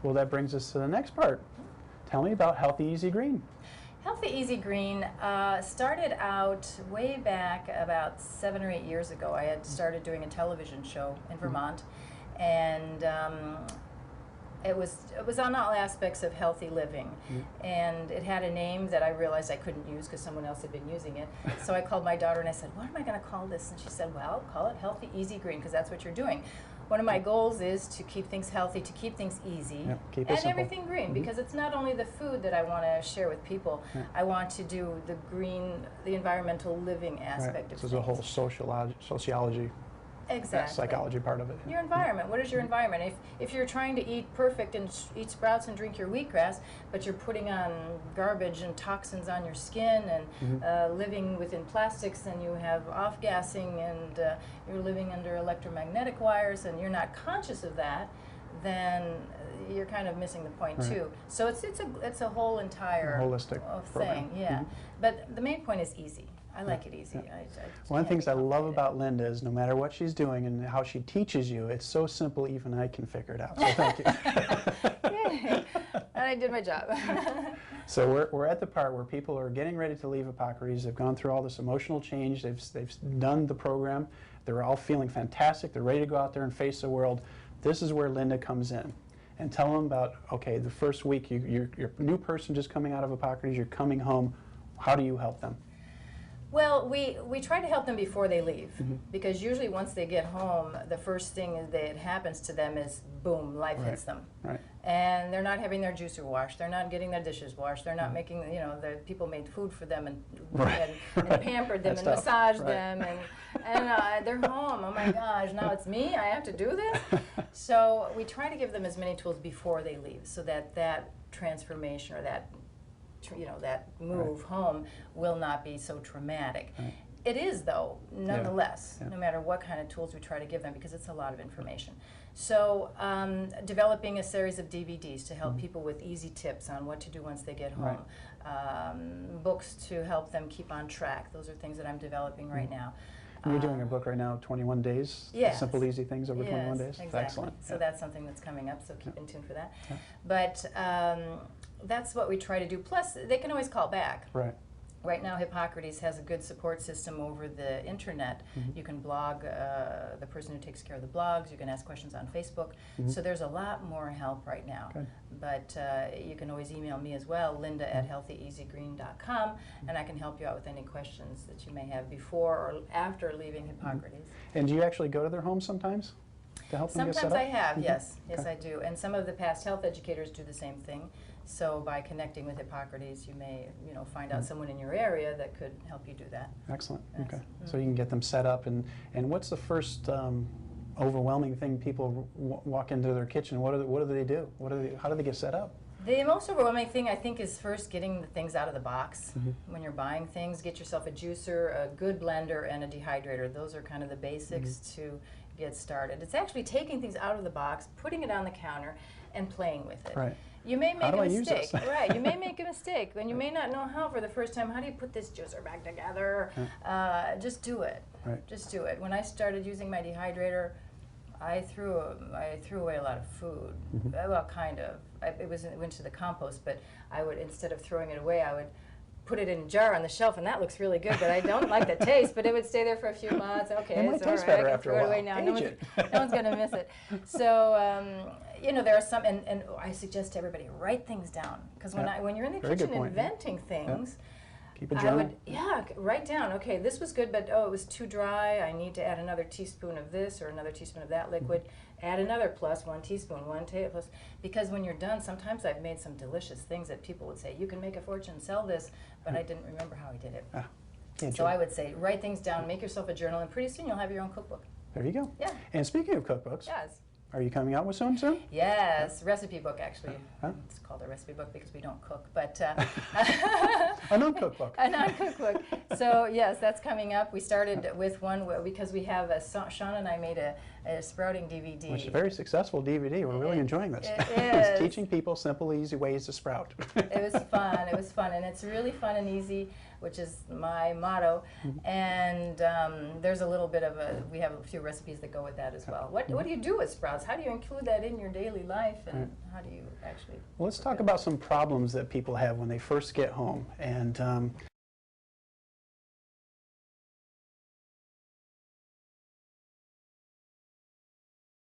Well, that brings us to the next part. Tell me about Healthy Easy Green. Healthy Easy Green started out way back about 7 or 8 years ago. I had started doing a television show in Vermont, and it was on all aspects of healthy living, and it had a name that I realized I couldn't use because someone else had been using it. So I called my daughter and I said, "What am I going to call this?" And she said, "Well, call it Healthy Easy Green because that's what you're doing." One of my goals is to keep things healthy, to keep things easy, keep it and simple. everything green, because it's not only the food that I want to share with people. I want to do the green, the environmental living aspect of This things. is a whole sociology, psychology part of it. Your environment. What is your environment? If you're trying to eat perfect and eat sprouts and drink your wheatgrass, but you're putting on garbage and toxins on your skin and living within plastics, and you have off-gassing, and you're living under electromagnetic wires, and you're not conscious of that, then you're kind of missing the point too. So it's a whole entire holistic thing. program. But the main point is easy. I like it easy. One of the things I love about Linda is no matter what she's doing and how she teaches you, it's so simple even I can figure it out. So thank you. Yay. I did my job. So we're at the part where people are getting ready to leave Hippocrates. They've gone through all this emotional change. They've done the program. They're all feeling fantastic. They're ready to go out there and face the world. This is where Linda comes in. And tell them about, okay, the first week, you're a new person just coming out of Hippocrates, you're coming home. How do you help them? Well, we try to help them before they leave, because usually once they get home, the first thing that happens to them is, boom, life hits them. And they're not having their juicer washed, they're not getting their dishes washed, they're not making, the people made food for them and pampered them and massaged them, and they're home. Oh my gosh, now it's me, I have to do this? So we try to give them as many tools before they leave, so that transformation or that move home will not be so traumatic. It is, though, nonetheless, no matter what kind of tools we try to give them, because it's a lot of information. So developing a series of DVDs to help people with easy tips on what to do once they get home. Books to help them keep on track. Those are things that I'm developing right now. You're doing a book right now, 21 Days, Simple Easy Things over 21 days? Exactly. Excellent. So that's something that's coming up, so keep in tune for that. But that's what we try to do. Plus, they can always call back. Right now, Hippocrates has a good support system over the internet. You can blog, the person who takes care of the blogs, you can ask questions on Facebook. So there's a lot more help right now. But you can always email me as well, linda@healthyeasygreen.com, and I can help you out with any questions that you may have before or after leaving Hippocrates. And do you actually go to their homes sometimes to help them get set up? Sometimes I have, yes. Yes, I do. And some of the past health educators do the same thing. So by connecting with Hippocrates, you may, find out someone in your area that could help you do that. Excellent. Okay. So you can get them set up. And what's the first overwhelming thing people walk into their kitchen? What do they do? How do they get set up? The most overwhelming thing, I think, is first getting the things out of the box. When you're buying things, get yourself a juicer, a good blender, and a dehydrator. Those are kind of the basics to get started. It's actually taking things out of the box, putting it on the counter, and playing with it. You may make a mistake, you may make a mistake, and you may not know how for the first time. How do you put this juicer back together? Just do it. Just do it. When I started using my dehydrator, I threw away a lot of food. Well, kind of. It went to the compost, but I would, instead of throwing it away, I would put it in a jar on the shelf, and that looks really good, but I don't like the taste, but it would stay there for a few months. Okay, it's all right, I can throw it away now. No one's going to miss it. So, there are some, and I suggest to everybody, write things down, because when you're in the kitchen inventing things, keep a journal. Write down, okay, this was good, but it was too dry, I need to add another teaspoon of this or another teaspoon of that liquid. Add another plus 1 teaspoon, plus, because when you're done, sometimes I've made some delicious things that people would say, you can make a fortune, sell this, but I didn't remember how I did it. So I would say, write things down, make yourself a journal, and pretty soon you'll have your own cookbook. There you go. Yeah. And speaking of cookbooks, are you coming out with soon? Yes, recipe book actually. It's called a recipe book because we don't cook, but a non-cookbook. A non-cookbook. So yes, that's coming up. We started with one because we have Sean and I made a sprouting DVD. Which is a very successful DVD. We're really enjoying this. It is. It's teaching people simple, easy ways to sprout. It was fun. It was fun, and it's really fun and easy. which is my motto. And there's a little bit of we have a few recipes that go with that as well. What do you do with sprouts? How do you include that in your daily life, and how do you actually? Well, let's talk about some problems that people have when they first get home. And